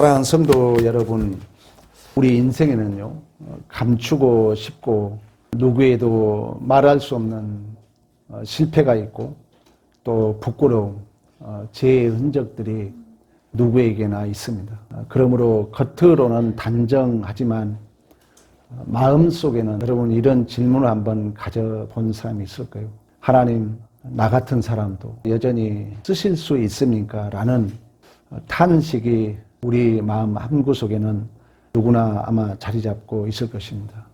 사랑하는 성도 여러분, 우리 인생에는요, 감추고 싶고 누구에도 말할 수 없는 실패가 있고 또 부끄러움, 죄의 흔적들이 누구에게나 있습니다. 그러므로 겉으로는 단정하지만 마음속에는 여러분 이런 질문을 한번 가져본 사람이 있을까요? 하나님, 나 같은 사람도 여전히 쓰실 수 있습니까? 라는 탄식이 우리 마음 한구석에는 누구나 아마 자리 잡고 있을 것입니다.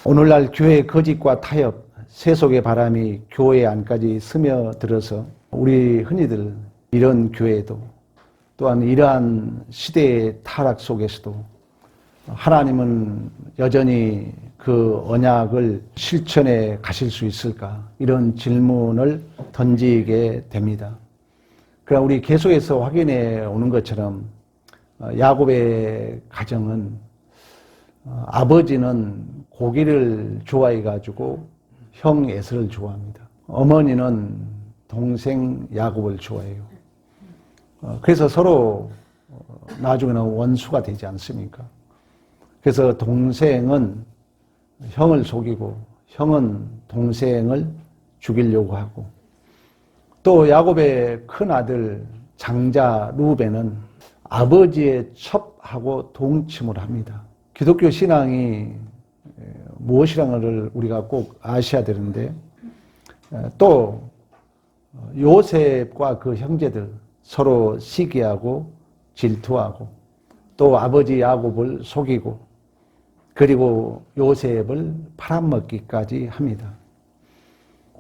오늘날 교회의 거짓과 타협, 세속의 바람이 교회 안까지 스며들어서 우리 흔히들 이런 교회도 또한 이러한 시대의 타락 속에서도 하나님은 여전히 그 언약을 실천해 가실 수 있을까? 이런 질문을 던지게 됩니다. 그러나 우리 계속해서 확인해 오는 것처럼 야곱의 가정은 아버지는 고기를 좋아해 가지고 형 에서를 좋아합니다. 어머니는 동생 야곱을 좋아해요. 그래서 서로 나중에는 원수가 되지 않습니까? 그래서 동생은 형을 속이고 형은 동생을 죽이려고 하고 또 야곱의 큰 아들 장자 루벤은 아버지의 첩하고 동침을 합니다. 기독교 신앙이 무엇이라는 우리가 꼭 아셔야 되는데 또 요셉과 그 형제들 서로 시기하고 질투하고 또 아버지 야곱을 속이고 그리고 요셉을 팔아먹기까지 합니다.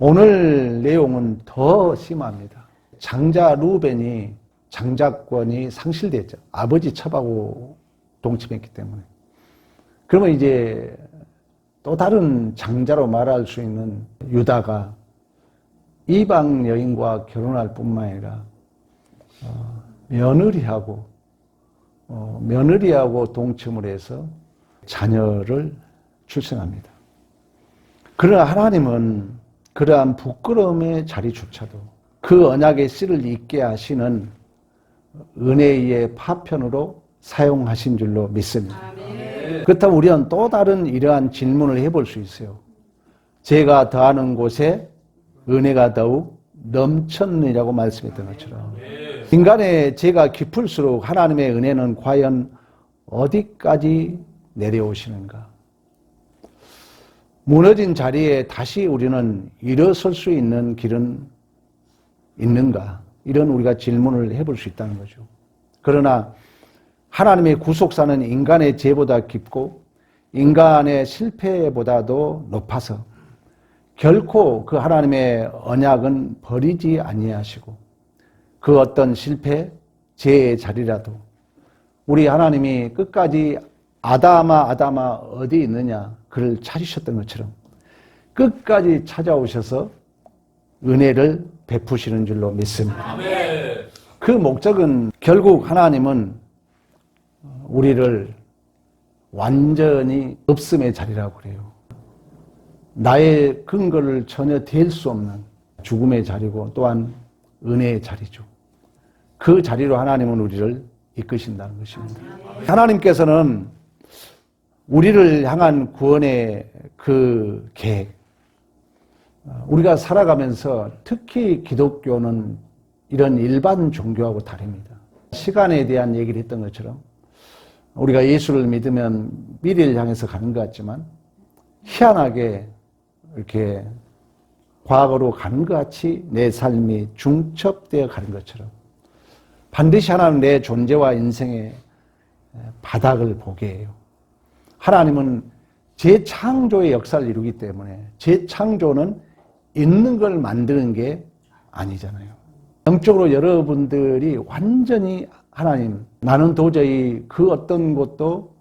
오늘 내용은 더 심합니다. 장자 루벤이 장자권이 상실됐죠. 아버지 첩하고 동침했기 때문에. 그러면 이제 또 다른 장자로 말할 수 있는 유다가 이방 여인과 결혼할 뿐만 아니라 며느리하고 동침을 해서 자녀를 출생합니다. 그러나 하나님은 그러한 부끄러움의 자리조차도 그 언약의 씨를 잇게 하시는 은혜의 파편으로 사용하신 줄로 믿습니다. 아멘. 그렇다면 우리는 또 다른 이러한 질문을 해볼 수 있어요. 죄가 더하는 곳에 은혜가 더욱 넘쳤느냐고 말씀했던 것처럼 인간의 죄가 깊을수록 하나님의 은혜는 과연 어디까지 내려오시는가? 무너진 자리에 다시 우리는 일어설 수 있는 길은 있는가? 이런 우리가 질문을 해볼 수 있다는 거죠. 그러나 하나님의 구속사는 인간의 죄보다 깊고 인간의 실패보다도 높아서 결코 그 하나님의 언약은 버리지 아니하시고 그 어떤 실패, 죄의 자리라도 우리 하나님이 끝까지 아담아 어디 있느냐 그를 찾으셨던 것처럼 끝까지 찾아오셔서 은혜를 베푸시는 줄로 믿습니다. 아멘. 그 목적은 결국 하나님은 우리를 완전히 없음의 자리라고 그래요. 나의 근거를 전혀 댈 수 없는 죽음의 자리고 또한 은혜의 자리죠. 그 자리로 하나님은 우리를 이끄신다는 것입니다. 하나님께서는 우리를 향한 구원의 그 계획, 우리가 살아가면서 특히 기독교는 이런 일반 종교하고 다릅니다. 시간에 대한 얘기를 했던 것처럼 우리가 예수를 믿으면 미래를 향해서 가는 것 같지만 희한하게 이렇게 과거로 가는 것 같이 내 삶이 중첩되어 가는 것처럼 반드시 하나는 내 존재와 인생의 바닥을 보게 해요. 하나님은 재창조의 역사를 이루기 때문에 재창조는 있는 걸 만드는 게 아니잖아요. 영적으로 여러분들이 완전히 하나님, 나는 도저히 그 어떤 곳도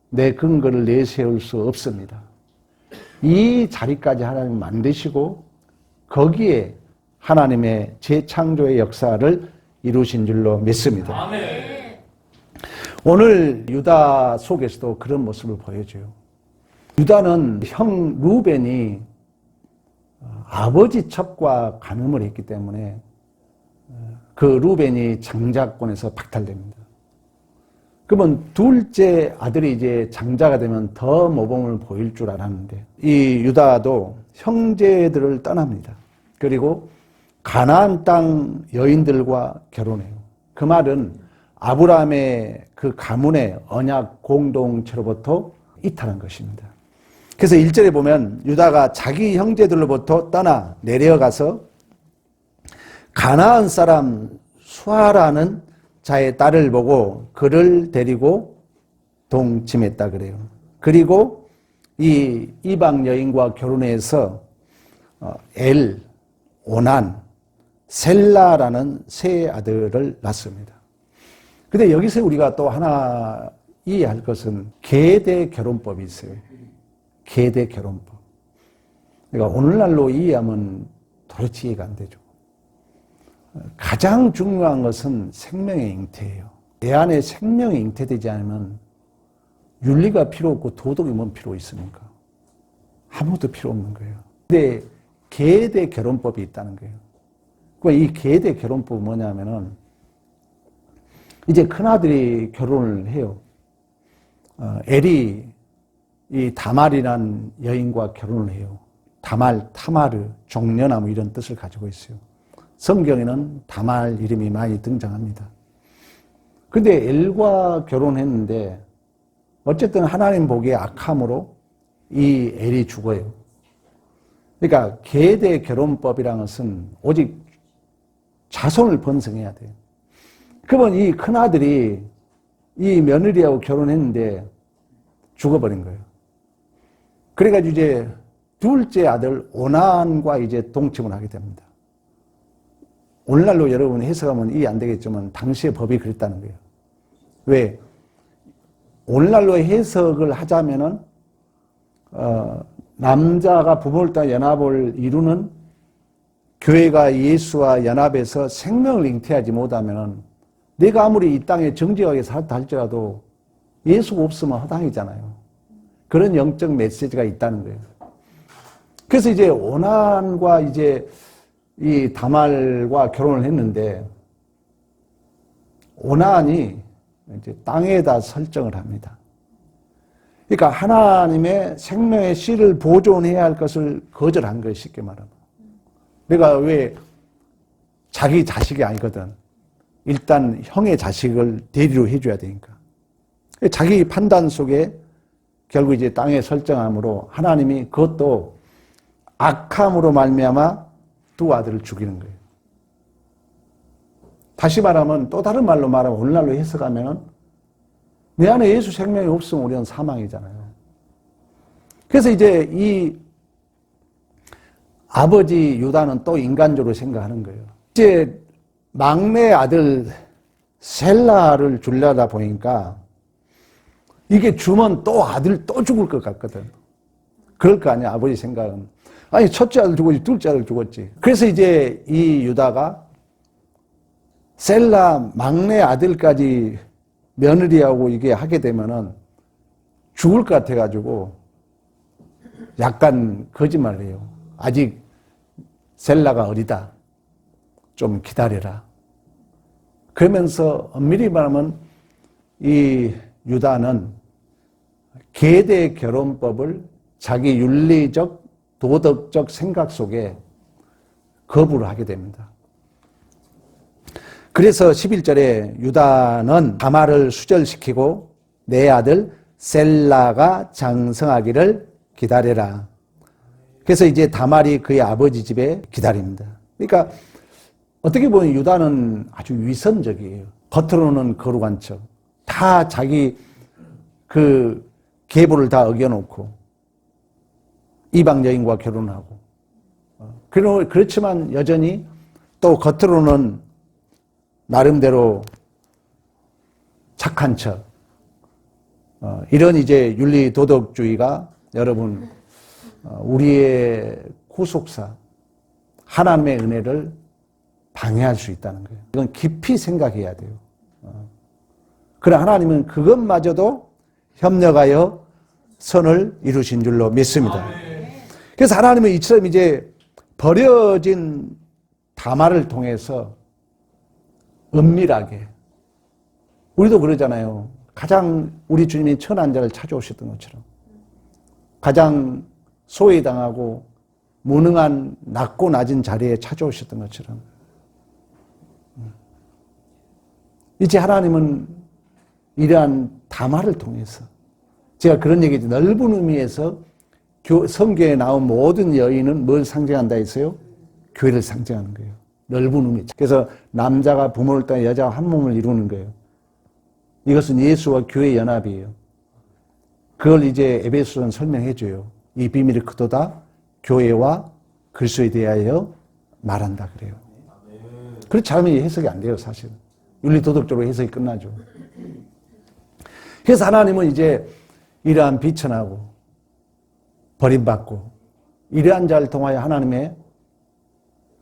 내 근거를 내세울 수 없습니다. 이 자리까지 하나님 만드시고 거기에 하나님의 재창조의 역사를 이루신 줄로 믿습니다. 아멘. 오늘 유다 속에서도 그런 모습을 보여줘요. 유다는 형 루벤이 아버지 첩과 간음을 했기 때문에 그 루벤이 장자권에서 박탈됩니다. 그러면 둘째 아들이 이제 장자가 되면 더 모범을 보일 줄 알았는데 이 유다도 형제들을 떠납니다. 그리고 가나안 땅 여인들과 결혼해요. 그 말은 아브라함의 그 가문의 언약 공동체로부터 이탈한 것입니다. 그래서 1절에 보면 유다가 자기 형제들로부터 떠나 내려가서 가나안 사람 수아라는 자의 딸을 보고 그를 데리고 동침했다 그래요. 그리고 이 이방 여인과 결혼해서 엘, 오난, 셀라라는 세 아들을 낳습니다. 근데 여기서 우리가 또 하나 이해할 것은 계대 결혼법이 있어요. 계대 결혼법. 그러니까 오늘날로 이해하면 도대체 이해가 안 되죠. 가장 중요한 것은 생명의 잉태예요. 내 안에 생명이 잉태되지 않으면 윤리가 필요 없고 도덕이 뭔 필요 있습니까? 아무것도 필요 없는 거예요. 근데 계대 결혼법이 있다는 거예요. 이 계대 결혼법은 뭐냐면은 이제 큰아들이 결혼을 해요. 엘이 이 다말이라는 여인과 결혼을 해요. 다말, 타마르, 종려나무 이런 뜻을 가지고 있어요. 성경에는 다말 이름이 많이 등장합니다. 근데 엘과 결혼했는데 어쨌든 하나님 보기에 악함으로 이 엘이 죽어요. 그러니까 계대 결혼법이라는 것은 오직 자손을 번성해야 돼요. 그러면 이 큰아들이 이 며느리하고 결혼했는데 죽어버린 거예요. 그래가지고 이제 둘째 아들 오난과 이제 동침을 하게 됩니다. 오늘날로 여러분 해석하면 이해 안 되겠지만 당시의 법이 그랬다는 거예요. 왜? 오늘날로 해석을 하자면은 남자가 부모를 따라 연합을 이루는 교회가 예수와 연합해서 생명을 잉태하지 못하면은 내가 아무리 이 땅에 정직하게 살다 할지라도 예수가 없으면 허당이잖아요. 그런 영적 메시지가 있다는 거예요. 그래서 이제 오난과 이제 이 다말과 결혼을 했는데 오난이 이제 땅에다 설정을 합니다. 그러니까 하나님의 생명의 씨를 보존해야 할 것을 거절한 거예요. 쉽게 말하면. 내가 왜 자기 자식이 아니거든. 일단 형의 자식을 대리로 해줘야 되니까. 자기 판단 속에 결국 이제 땅에 설정함으로 하나님이 그것도 악함으로 말미암아 두 아들을 죽이는 거예요. 다시 말하면 또 다른 말로 말하면 오늘날로 해석하면 내 안에 예수 생명이 없으면 우리는 사망이잖아요. 그래서 이제 이 아버지 유다는 또 인간적으로 생각하는 거예요. 이제 막내 아들 셀라를 주려다 보니까 이게 주면 또 아들 또 죽을 것 같거든. 그럴 거 아니야, 아버지 생각은. 아니, 첫째 아들 죽었지, 둘째 아들 죽었지. 그래서 이제 이 유다가 셀라 막내 아들까지 며느리하고 이게 하게 되면은 죽을 것 같아가지고 약간 거짓말을 해요. 아직 셀라가 어리다. 좀 기다려라. 그러면서 엄밀히 말하면 이 유다는 계대 결혼법을 자기 윤리적 도덕적 생각 속에 거부를 하게 됩니다. 그래서 11절에 유다는 다말을 수절시키고 내 아들 셀라가 장성하기를 기다려라. 그래서 이제 다말이 그의 아버지 집에 기다립니다. 그러니까 어떻게 보면 유다는 아주 위선적이에요. 겉으로는 거룩한 척. 다 자기 그 계보를 다 어겨놓고 이방 여인과 결혼하고. 그렇지만 여전히 또 겉으로는 나름대로 착한 척. 이런 이제 윤리 도덕주의가 여러분 우리의 구속사 하나님의 은혜를 방해할 수 있다는 거예요. 이건 깊이 생각해야 돼요. 그러나 하나님은 그것마저도 협력하여 선을 이루신 줄로 믿습니다. 그래서 하나님은 이처럼 이제 버려진 다말을 통해서 은밀하게, 우리도 그러잖아요. 가장 우리 주님이 천한 자를 찾아오셨던 것처럼 가장 소외당하고 무능한 낮고 낮은 자리에 찾아오셨던 것처럼 이제 하나님은 이러한 담화를 통해서 제가 그런 얘기죠. 넓은 의미에서 성경에 나온 모든 여인은 뭘 상징한다 했어요? 교회를 상징하는 거예요. 넓은 의미. 그래서 남자가 부모를 따라 여자와 한 몸을 이루는 거예요. 이것은 예수와 교회의 연합이에요. 그걸 이제 에베소서는 설명해 줘요. 이 비밀이 크도다 교회와 그리스도에 대하여 말한다 그래요. 그렇지 않으면 해석이 안 돼요, 사실은. 윤리도덕적으로 해석이 끝나죠. 그래서 하나님은 이제 이러한 비천하고 버림받고 이러한 자를 통하여 하나님의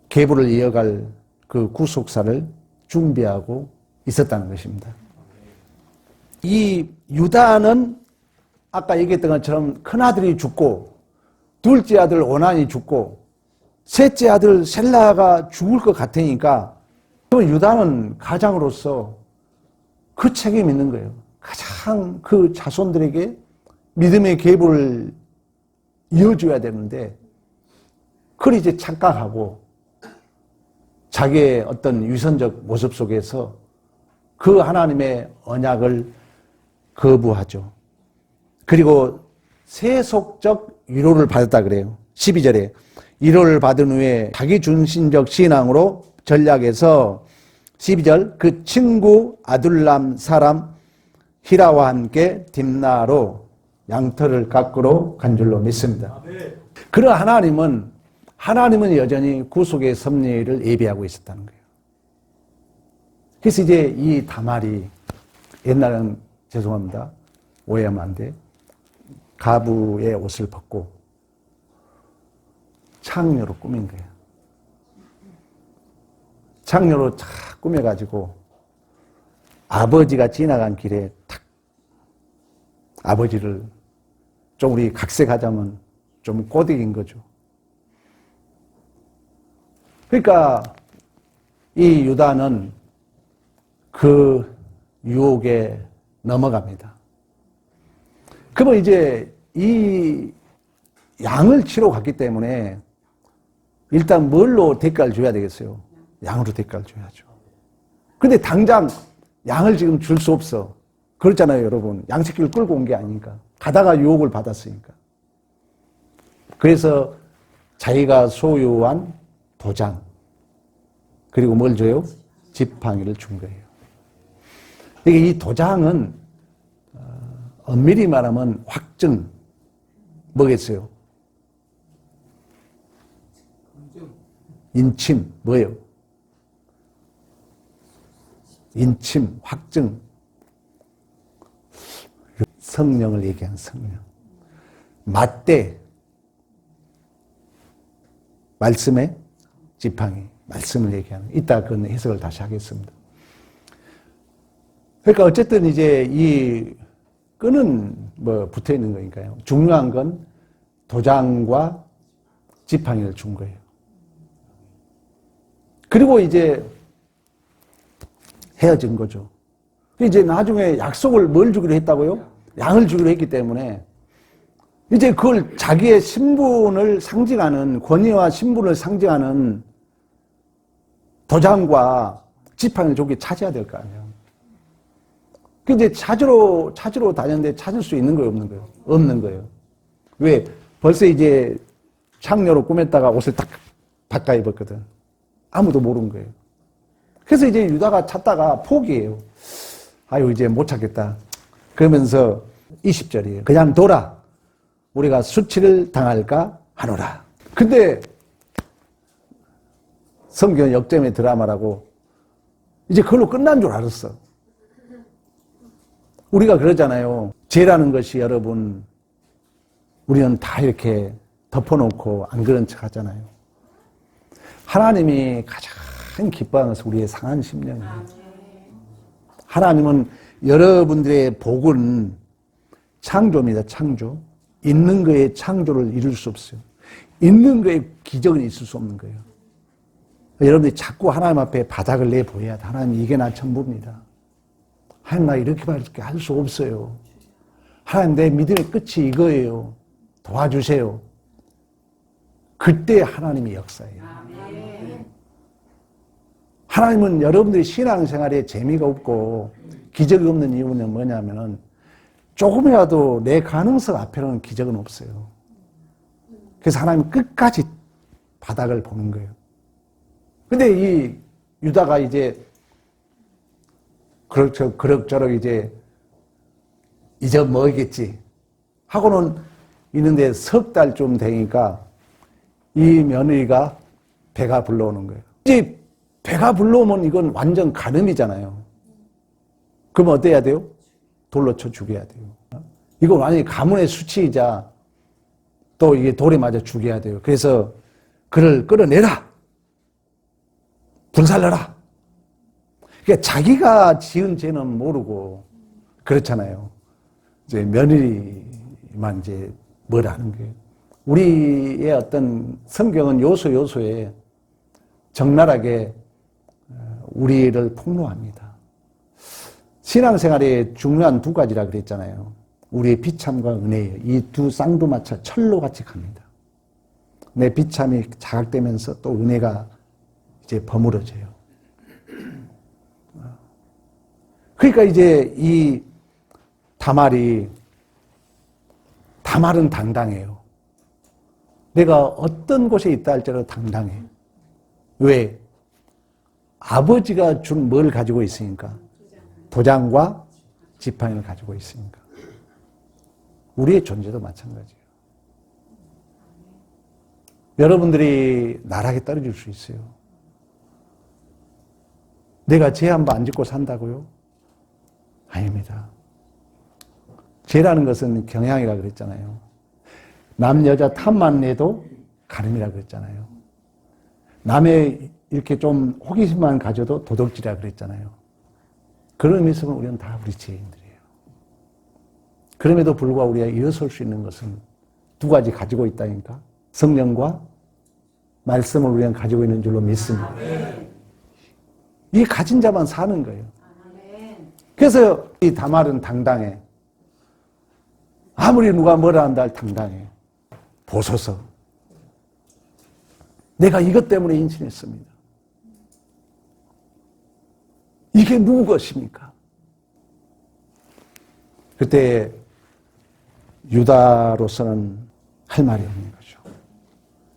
계보를 이어갈 그 구속사를 준비하고 있었다는 것입니다. 이 유다는 아까 얘기했던 것처럼 큰아들이 죽고 둘째 아들 오난이 죽고 셋째 아들 셀라가 죽을 것 같으니까 그럼 유다는 가장으로서 그 책임이 있는 거예요. 가장 그 자손들에게 믿음의 계보를 이어줘야 되는데 그걸 이제 착각하고 자기의 어떤 위선적 모습 속에서 그 하나님의 언약을 거부하죠. 그리고 세속적 위로를 받았다 그래요. 12절에 위로를 받은 후에 자기 중심적 신앙으로 전략에서 12절 그 친구 아둘람 사람 히라와 함께 딥나로 양털을 깎으러 간 줄로 믿습니다. 그러나 하나님은 여전히 구속의 섭리를 예비하고 있었다는 거예요. 그래서 이제 이 다말이 옛날에는 죄송합니다. 오해하면 안 돼. 가부의 옷을 벗고 창녀로 꾸민 거예요. 창녀로 쫙 꾸며가지고 아버지가 지나간 길에 탁 아버지를 좀 우리 각색하자면 좀 꼬드긴 거죠. 그러니까 이 유다는 그 유혹에 넘어갑니다. 그러면 이제 이 양을 치러 갔기 때문에 일단 뭘로 대가를 줘야 되겠어요? 양으로 대가를 줘야죠. 근데 당장 양을 지금 줄 수 없어. 그렇잖아요, 여러분. 양새끼를 끌고 온 게 아니니까. 가다가 유혹을 받았으니까. 그래서 자기가 소유한 도장, 그리고 뭘 줘요? 지팡이를 준 거예요. 이 도장은 엄밀히 말하면 확증, 뭐겠어요? 인침, 뭐예요? 인침, 확증. 성령을 얘기하는 성령. 맞대. 말씀의 지팡이. 말씀을 얘기하는. 이따 그 해석을 다시 하겠습니다. 그러니까 어쨌든 이제 이 끈은 뭐 붙어 있는 거니까요. 중요한 건 도장과 지팡이를 준 거예요. 그리고 이제 헤어진 거죠. 이제 나중에 약속을 뭘 주기로 했다고요? 양을 주기로 했기 때문에 이제 그걸 자기의 신분을 상징하는 권위와 신분을 상징하는 도장과 지팡이를 저기 찾아야 될 거 아니에요. 근데 찾으러 다녔는데 찾을 수 있는 거예요, 없는 거예요? 없는 거예요. 왜? 벌써 이제 창녀로 꾸몄다가 옷을 딱 바꿔 입었거든. 아무도 모르는 거예요. 그래서 이제 유다가 찾다가 포기해요. 아유, 이제 못 찾겠다. 그러면서 20절이에요. 그냥 둬라. 우리가 수치를 당할까 하노라. 근데 성경 역점의 드라마라고 이제 그걸로 끝난 줄 알았어. 우리가 그러잖아요. 죄라는 것이 여러분, 우리는 다 이렇게 덮어놓고 안 그런 척 하잖아요. 하나님이 가장 기뻐하는 것은 우리의 상한 심령이에요. 하나님은 여러분들의 복은 창조입니다. 창조. 있는 거에 창조를 이룰 수 없어요. 있는 거에 기적은 있을 수 없는 거예요. 여러분들이 자꾸 하나님 앞에 바닥을 내보여야 돼. 하나님 이게 나 전부입니다. 하나님 나 이렇게밖에 할 수 없어요. 하나님 내 믿음의 끝이 이거예요. 도와주세요. 그때 하나님이 역사해요. 하나님은 여러분들이 신앙생활에 재미가 없고 기적이 없는 이유는 뭐냐면은 조금이라도 내 가능성 앞에는 기적은 없어요. 그래서 하나님은 끝까지 바닥을 보는 거예요. 근데 이 유다가 이제 그럭저럭 이제 뭐겠지 하고는 있는데 석 달쯤 되니까 이 며느리가 배가 불러오는 거예요. 이제 배가 불러오면 이건 완전 간음이잖아요. 그럼 어때야 돼요? 돌로 쳐 죽여야 돼요. 이건 완전히 가문의 수치이자 또 이게 돌에 맞아 죽여야 돼요. 그래서 그를 끌어내라. 불살라라. 그러니까 자기가 지은 죄는 모르고 그렇잖아요. 이제 며느리만 이제 뭘 하는 거예요. 우리의 어떤 성경은 요소에 적나라하게 우리를 폭로합니다. 신앙생활에 중요한 두 가지라 그랬잖아요. 우리의 비참과 은혜예요. 이 두 쌍두마차 철로같이 갑니다. 내 비참이 자각되면서 또 은혜가 이제 버무려져요. 그러니까 이제 이 다말은 당당해요. 내가 어떤 곳에 있다 할지라도 당당해. 왜? 아버지가 준 뭘 가지고 있으니까? 도장과 지팡이를 가지고 있으니까. 우리의 존재도 마찬가지예요. 여러분들이 나락에 떨어질 수 있어요. 내가 죄 한 번 안 짓고 산다고요? 아닙니다. 죄라는 것은 경향이라 그랬잖아요. 남, 여자 탐만 내도 가늠이라 그랬잖아요. 남의 이렇게 좀 호기심만 가져도 도덕질이라 그랬잖아요. 그런 의미에서 우리는 다 우리 죄인들이에요. 그럼에도 불구하고 우리가 일어설 수 있는 것은 두 가지 가지고 있다니까. 성령과 말씀을 우리는 가지고 있는 줄로 믿습니다. 이 가진 자만 사는 거예요. 그래서 이 다말은 당당해. 아무리 누가 뭐라 한다 할 당당해. 보소서. 내가 이것 때문에 인친했습니다. 이게 누구 것입니까? 그때 유다로서는 할 말이 없는 거죠.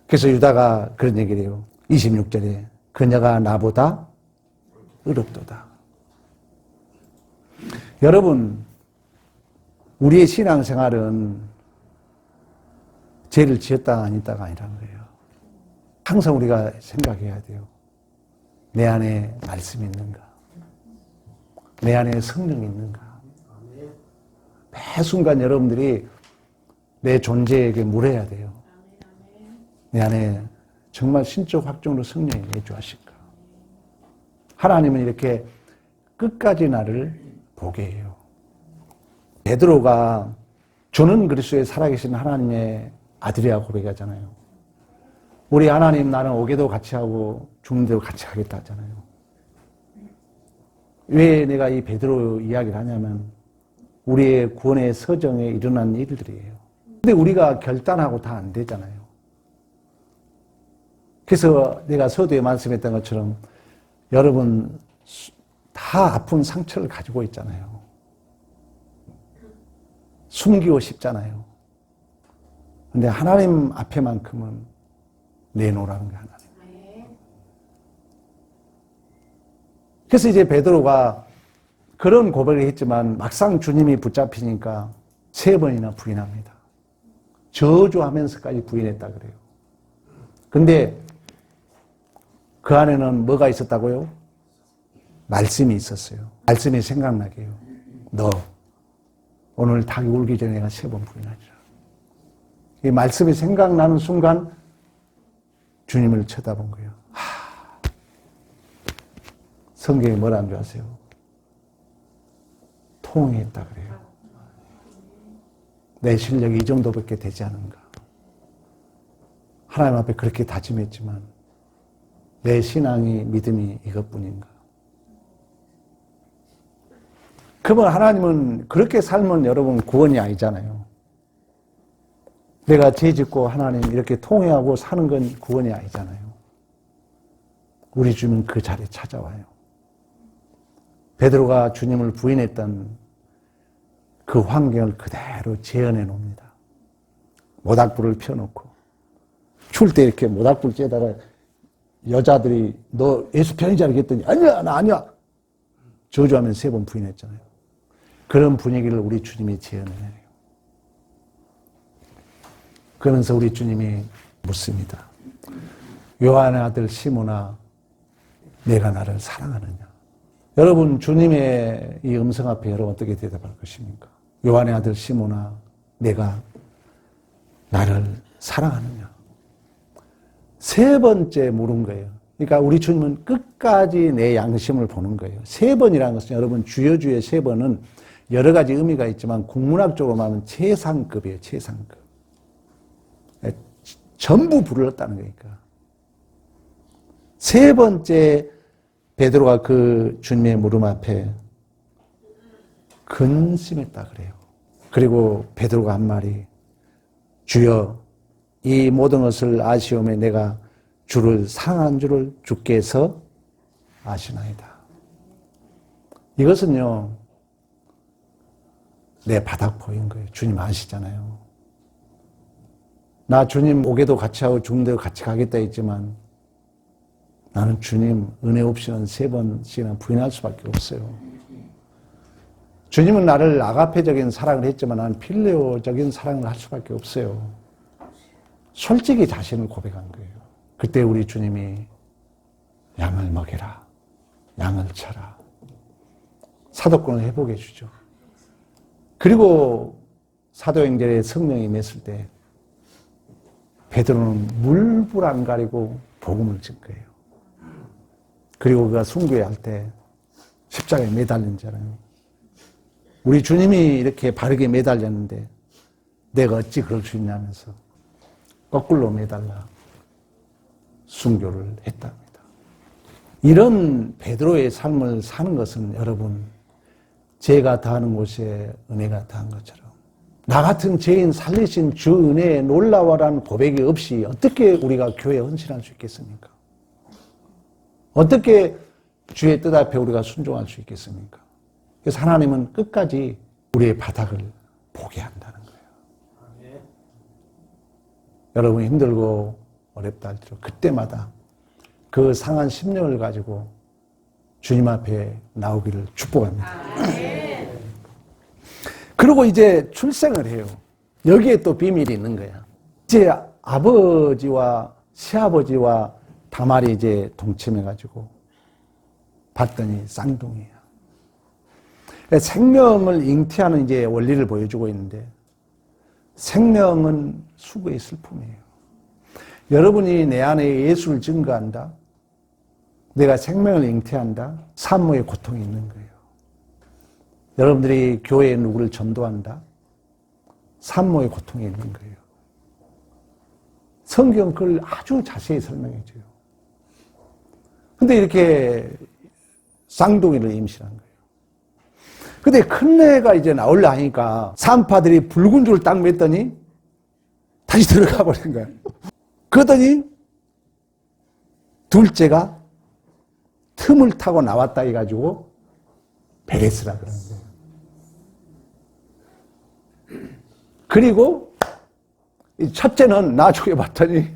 그래서 유다가 그런 얘기를 해요. 26절에 그녀가 나보다 의롭도다. 여러분, 우리의 신앙생활은 죄를 지었다가 아니다가 아니라는 거예요. 항상 우리가 생각해야 돼요. 내 안에 말씀이 있는가? 내 안에 성령이 있는가? 매 순간 여러분들이 내 존재에게 물어야 돼요. 내 안에 정말 신적 확정으로 성령이 내주하실까? 하나님은 이렇게 끝까지 나를 보게 해요. 베드로가 주는 그리스도의 살아계신 하나님의 아들이라고 고백하잖아요. 우리 하나님 나는 오게도 같이 하고 죽는데도 같이 하겠다 하잖아요. 왜 내가 이 베드로 이야기를 하냐면 우리의 구원의 서정에 일어난 일들이에요. 근데 우리가 결단하고 다 안 되잖아요. 그래서 내가 서두에 말씀했던 것처럼 여러분 다 아픈 상처를 가지고 있잖아요. 숨기고 싶잖아요. 근데 하나님 앞에만큼은 내놓으라는 거예요, 하나님. 그래서 이제 베드로가 그런 고백을 했지만 막상 주님이 붙잡히니까 3번이나 부인합니다. 저주하면서까지 부인했다 그래요. 근데 그 안에는 뭐가 있었다고요? 말씀이 있었어요. 말씀이 생각나게 해요. 너 오늘 닭이 울기 전에 내가 3번 부인하리라. 이 말씀이 생각나는 순간 주님을 쳐다본 거예요. 성경이 뭐라는 줄 아세요? 통했다 그래요. 내 실력이 이 정도밖에 되지 않은가. 하나님 앞에 그렇게 다짐했지만 내 신앙이 믿음이 이것뿐인가. 그러면 하나님은 그렇게 살면 여러분 구원이 아니잖아요. 내가 죄 짓고 하나님 이렇게 통회하고 사는 건 구원이 아니잖아요. 우리 주님은 그 자리에 찾아와요. 베드로가 주님을 부인했던 그 환경을 그대로 재현해 놓습니다. 모닥불을 펴놓고 추울 때 이렇게 모닥불 쬐다가 여자들이 너 예수 편이잖아 그랬더니 아니야 나 아니야 저주하면 3번 부인했잖아요. 그런 분위기를 우리 주님이 재현해내요. 그러면서 우리 주님이 묻습니다. 요한의 아들 시몬아 내가 나를 사랑하느냐. 여러분 주님의 이 음성 앞에 여러분 어떻게 대답할 것입니까? 요한의 아들 시몬아 내가 나를 사랑하느냐. 3번째 물은 거예요. 그러니까 우리 주님은 끝까지 내 양심을 보는 거예요. 3번이라는 것은 여러분 주여 3번은 여러 가지 의미가 있지만 국문학적으로 말하면 최상급이에요. 최상급. 전부 불렀다는 거니까. 3번째 베드로가 그 주님의 물음 앞에 근심했다 그래요. 그리고 베드로가 한 말이 주여 이 모든 것을 아시오매 내가 주를 사랑하는 줄을 주께서 아시나이다. 이것은요 내 바닥포인 거예요. 주님 아시잖아요. 나 주님 오게도 같이 하고 죽는데도 같이 가겠다 했지만 나는 주님 은혜 없이는 3번씩이나 부인할 수밖에 없어요. 주님은 나를 아가페적인 사랑을 했지만 나는 필레오적인 사랑을 할 수밖에 없어요. 솔직히 자신을 고백한 거예요. 그때 우리 주님이 양을 먹여라. 양을 쳐라. 사도권을 회복해 주죠. 그리고 사도행전에 성령이 임했을 때 베드로는 물불 안 가리고 복음을 진 거예요. 그리고 그가 순교할 때 십자가에 매달린잖아요. 우리 주님이 이렇게 바르게 매달렸는데 내가 어찌 그럴 수 있냐면서 거꾸로 매달라 순교를 했답니다. 이런 베드로의 삶을 사는 것은 여러분 죄가 다하는 곳에 은혜가 다한 것처럼 나 같은 죄인 살리신 주 은혜의 놀라워라는 고백이 없이 어떻게 우리가 교회에 헌신할 수 있겠습니까? 어떻게 주의 뜻 앞에 우리가 순종할 수 있겠습니까? 그래서 하나님은 끝까지 우리의 바닥을 보게 한다는 거예요. 여러분이 힘들고 어렵다 할지라도 그때마다 그 상한 심령을 가지고 주님 앞에 나오기를 축복합니다. 그리고 이제 출생을 해요. 여기에 또 비밀이 있는 거야. 이제 아버지와 시아버지와 다말이 이제 동침해가지고 봤더니 쌍둥이에요. 생명을 잉태하는 이제 원리를 보여주고 있는데 생명은 수고의 슬픔이에요. 여러분이 내 안에 예수를 증거한다. 내가 생명을 잉태한다. 산모의 고통이 있는 거예요. 여러분들이 교회에 누구를 전도한다. 산모의 고통이 있는 거예요. 성경 그걸 아주 자세히 설명해 줘요. 근데 이렇게 쌍둥이를 임신한 거예요. 근데 큰애가 이제 나올라 하니까 산파들이 붉은 줄을 딱 맸더니 다시 들어가 버린 거예요. 그러더니 둘째가 틈을 타고 나왔다 해가지고 베레스라 그러는 거예요. 그리고 첫째는 나중에 봤더니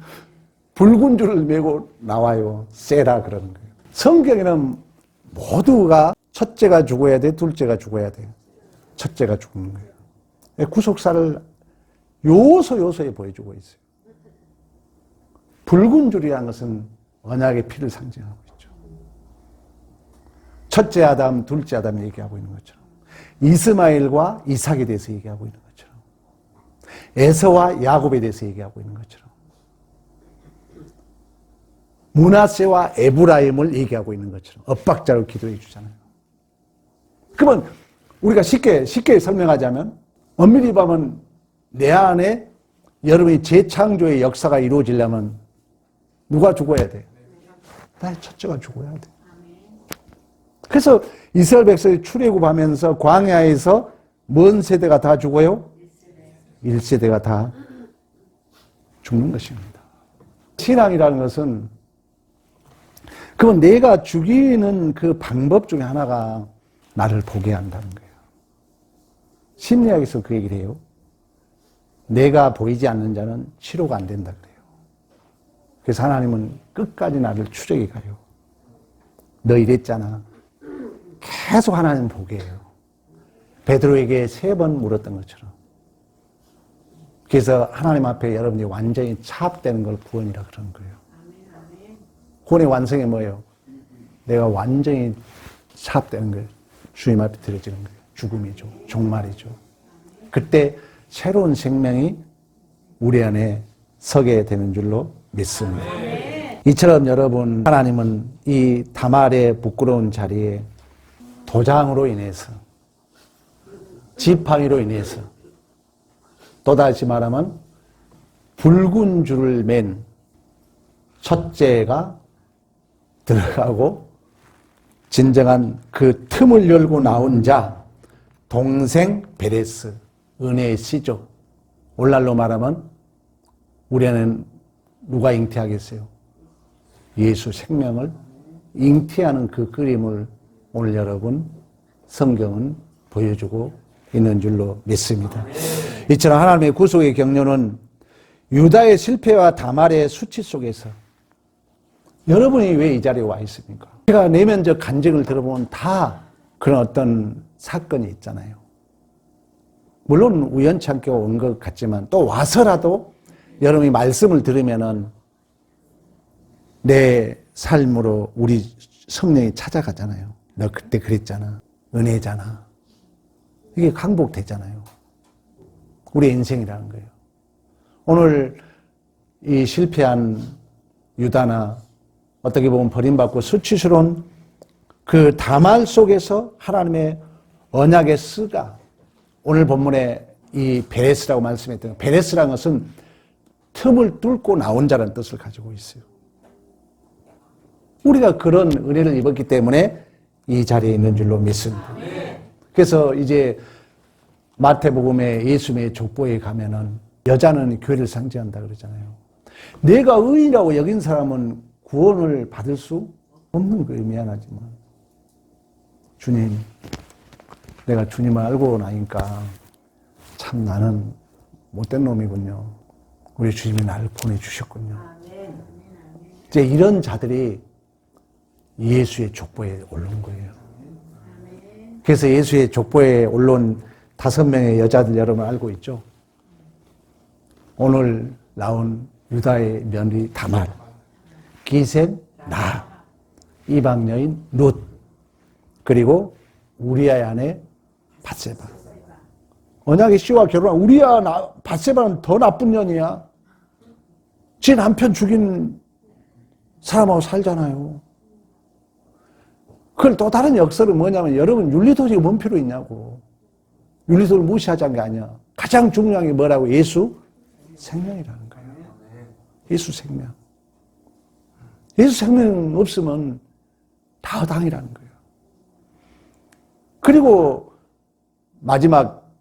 붉은 줄을 메고 나와요. 세라 그러는 거예요. 성경에는 모두가 첫째가 죽어야 돼, 둘째가 죽어야 돼. 첫째가 죽는 거예요. 구속사를 요소요소에 보여주고 있어요. 붉은 줄이라는 것은 언약의 피를 상징하고 있죠. 첫째 아담, 둘째 아담 얘기하고 있는 것처럼 이스마엘과 이삭에 대해서 얘기하고 있는 것처럼 에서와 야곱에 대해서 얘기하고 있는 것처럼 므낫세와 에브라임을 얘기하고 있는 것처럼 엇박자로 기도해 주잖아요. 그러면 우리가 쉽게 설명하자면 엄밀히 보면 내 안에 여러분이 재창조의 역사가 이루어지려면 누가 죽어야 돼? 나의 첫째가 죽어야 돼. 그래서 이스라엘 백성이 출애굽하면서 광야에서 먼 세대가 다 죽어요? 1세대가 다 죽는 것입니다. 신앙이라는 것은 그건 내가 죽이는 그 방법 중에 하나가 나를 보게 한다는 거예요. 심리학에서 그 얘기를 해요. 내가 보이지 않는 자는 치료가 안 된다 그래요. 그래서 하나님은 끝까지 나를 추적해 가요. 너 이랬잖아. 계속 하나님 보게 해요. 베드로에게 3번 물었던 것처럼. 그래서 하나님 앞에 여러분이 완전히 차압되는 걸 구원이라 그러는 거예요. 구원의 완성이 뭐예요? 내가 완전히 차압되는 거예요. 주님 앞에 드려지는 거예요. 죽음이죠. 종말이죠. 그때 새로운 생명이 우리 안에 서게 되는 줄로 믿습니다. 이처럼 여러분, 하나님은 이 다말의 부끄러운 자리에 도장으로 인해서, 지팡이로 인해서, 또다시 말하면 붉은 줄을 맨 첫째가 들어가고 진정한 그 틈을 열고 나온 자, 동생 베레스, 은혜의 씨죠. 오늘날로 말하면 우리 안에는 누가 잉태하겠어요? 예수 생명을 잉태하는 그 그림을 오늘 여러분 성경은 보여주고 있는 줄로 믿습니다. 이처럼 하나님의 구속의 경륜은 유다의 실패와 다말의 수치 속에서 여러분이 왜 이 자리에 와 있습니까? 제가 내면적 간증을 들어보면 다 그런 어떤 사건이 있잖아요. 물론 우연찮게 온 것 같지만 또 와서라도 여러분이 말씀을 들으면은 내 삶으로 우리 성령이 찾아가잖아요. 너 그때 그랬잖아. 은혜잖아. 이게 강복되잖아요. 우리 인생이라는 거예요. 오늘 이 실패한 유다나 어떻게 보면 버림받고 수치스러운 그 다말 속에서 하나님의 언약의 쓰가 오늘 본문에 이 베레스라고 말씀했던 베레스라는 것은 틈을 뚫고 나온 자라는 뜻을 가지고 있어요. 우리가 그런 은혜를 입었기 때문에 이 자리에 있는 줄로 믿습니다. 그래서 이제 마태복음에 예수님의 족보에 가면은 여자는 교회를 상징한다 그러잖아요. 내가 의인이라고 여긴 사람은 구원을 받을 수 없는 거예요. 미안하지만. 주님, 내가 주님을 알고 나니까 참 나는 못된 놈이군요. 우리 주님이 나를 보내주셨군요. 이제 이런 자들이 예수의 족보에 오른 거예요. 그래서 예수의 족보에 올라온 5명의 여자들 여러분 알고 있죠? 오늘 나온 유다의 며느리 다말, 기생 나, 이방 여인 룻, 그리고 우리아의 아내 밧세바. 언약의 씨와 결혼한 우리아 밧세바는 더 나쁜 년이야. 지 남편 죽인 사람하고 살잖아요. 그걸 또 다른 역설은 뭐냐면 여러분 윤리도덕이 뭔 필요 있냐고. 윤리도를 무시하자는 게 아니야. 가장 중요한 게 뭐라고? 예수 생명이라는 거예요. 예수 생명. 예수 생명 없으면 다 허당이라는 거예요. 그리고 마지막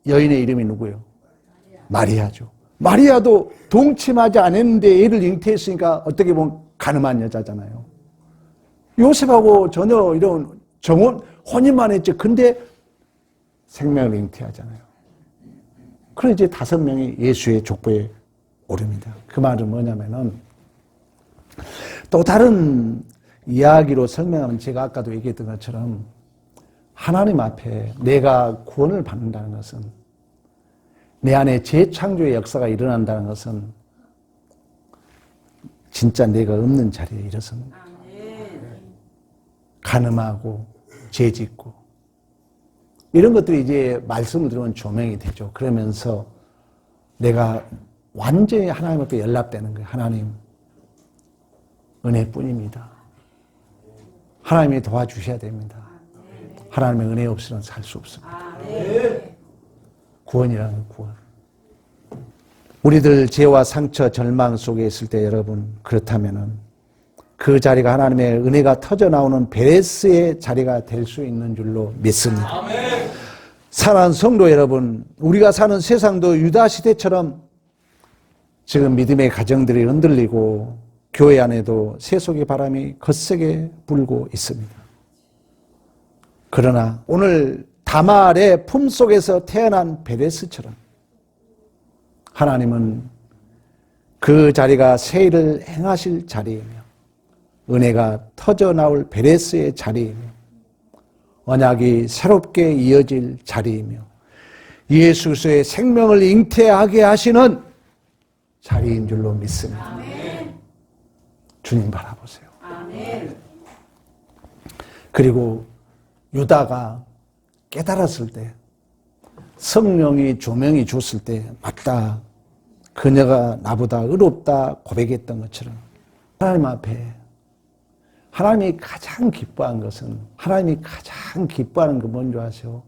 여인의 이름이 누구예요? 마리아죠. 마리아도 동침하지 않았는데 애를 잉태했으니까 어떻게 보면 가늠한 여자잖아요. 요셉하고 전혀 이런 혼인만 했죠. 근데 생명을 잉태하잖아요. 그래서 이제 5명이 예수의 족보에 오릅니다. 그 말은 뭐냐면은 또 다른 이야기로 설명하면 제가 아까도 얘기했던 것처럼 하나님 앞에 내가 구원을 받는다는 것은 내 안에 재창조의 역사가 일어난다는 것은 진짜 내가 없는 자리에 일어섭니다. 가늠하고 죄짓고 이런 것들이 이제 말씀을 들으면 조명이 되죠. 그러면서 내가 완전히 하나님 앞에 연락되는 거예요. 하나님 은혜뿐입니다. 하나님이 도와주셔야 됩니다. 하나님의 은혜 없이는 살 수 없습니다. 구원이라는 구원. 우리들 죄와 상처, 절망 속에 있을 때 여러분 그렇다면은 그 자리가 하나님의 은혜가 터져나오는 베레스의 자리가 될 수 있는 줄로 믿습니다. 아멘. 사랑하는 성도 여러분, 우리가 사는 세상도 유다 시대처럼 지금 믿음의 가정들이 흔들리고 교회 안에도 세속의 바람이 거세게 불고 있습니다. 그러나 오늘 다말의 품속에서 태어난 베레스처럼 하나님은 그 자리가 세일을 행하실 자리이며 은혜가 터져나올 베레스의 자리이며 언약이 새롭게 이어질 자리이며 예수 그리스도의 생명을 잉태하게 하시는 자리인 줄로 믿습니다. 아멘. 주님 바라보세요. 아멘. 그리고 유다가 깨달았을 때 성령이 조명이 줬을 때 맞다. 그녀가 나보다 의롭다 고백했던 것처럼 하나님 앞에 하나님이 가장 기뻐한 것은 하나님이 가장 기뻐하는 거 뭔지 아세요?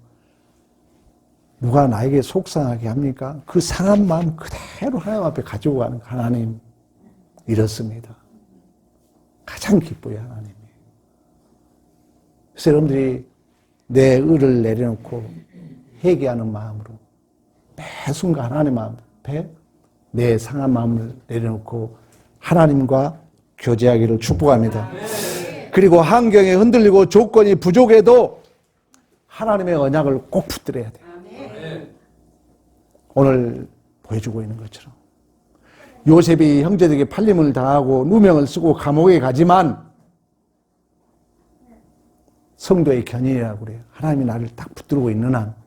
누가 나에게 속상하게 합니까? 그 상한 마음 그대로 하나님 앞에 가지고 가는 하나님 이렇습니다. 가장 기뻐요 하나님이. 그래서 여러분들이 내 의를 내려놓고 회개하는 마음으로 매 순간 하나님 앞에 내 상한 마음을 내려놓고 하나님과 교제하기를 축복합니다. 그리고 환경에 흔들리고 조건이 부족해도 하나님의 언약을 꼭 붙들어야 돼요. 오늘 보여주고 있는 것처럼 요셉이 형제들에게 팔림을 당하고 누명을 쓰고 감옥에 가지만 성도의 견인이라고 그래요. 하나님이 나를 딱 붙들고 있는 한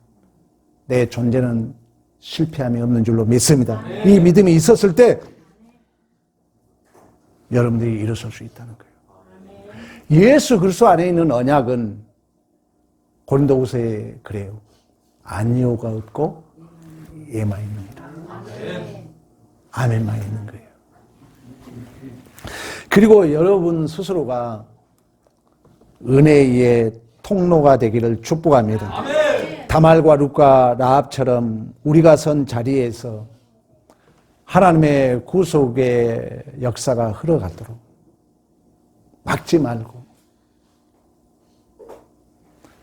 내 존재는 실패함이 없는 줄로 믿습니다. 이 믿음이 있었을 때 여러분들이 일어설 수 있다는 거예요. 예수 그리스도 안에 있는 언약은 고린도후서에 그래요. 아니오가 없고 예만 있습니다. 아멘만 있는 거예요. 그리고 여러분 스스로가 은혜의 통로가 되기를 축복합니다. 다말과 룻과 라합처럼 우리가 선 자리에서 하나님의 구속의 역사가 흘러가도록 막지 말고.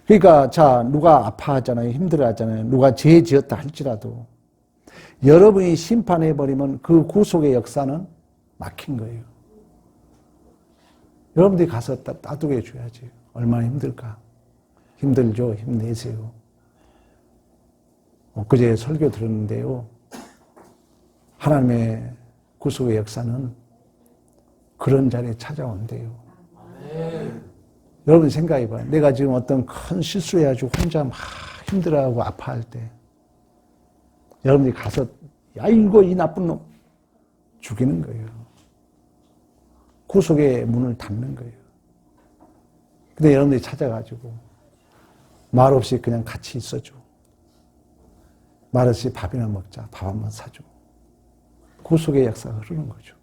그러니까 자 누가 아파하잖아요. 힘들어하잖아요. 누가 죄 지었다 할지라도 여러분이 심판해버리면 그 구속의 역사는 막힌 거예요. 여러분들이 가서 따뜻해 줘야지. 얼마나 힘들까. 힘들죠. 힘내세요. 엊그제 설교 들었는데요. 하나님의 구속의 역사는 그런 자리에 찾아온대요. 여러분 생각해봐요. 내가 지금 어떤 큰 실수해가지고 혼자 막 힘들어하고 아파할 때 여러분들이 가서 야 이거 이 나쁜 놈 죽이는 거예요. 구속의 문을 닫는 거예요. 근데 여러분들이 찾아가지고 말 없이 그냥 같이 있어줘. 말 없이 밥이나 먹자. 밥 한번 사줘. 구속의 역사가 흐르는 거죠.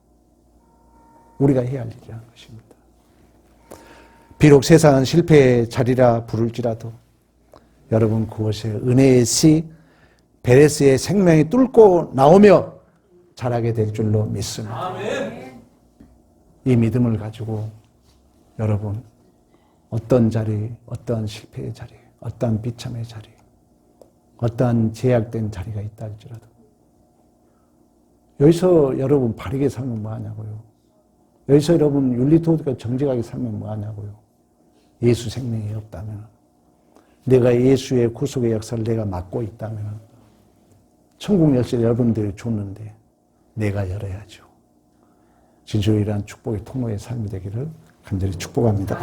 우리가 해야 할 일이라는 것입니다. 비록 세상은 실패의 자리라 부를지라도 여러분 그것에 은혜의 씨 베레스의 생명이 뚫고 나오며 자라게 될 줄로 믿습니다. 아멘. 이 믿음을 가지고 여러분 어떤 자리, 어떤 실패의 자리, 어떤 비참의 자리, 어떤 제약된 자리가 있다 할지라도 여기서 여러분 바르게 살면 뭐하냐고요. 여기서 여러분 윤리도덕과 정직하게 살면 뭐하냐고요. 예수 생명이 없다면 내가 예수의 구속의 역사를 내가 맡고 있다면 천국 열쇠를 여러분들이 줬는데 내가 열어야죠. 진실로 이러한 축복의 통로의 삶이 되기를 간절히 축복합니다.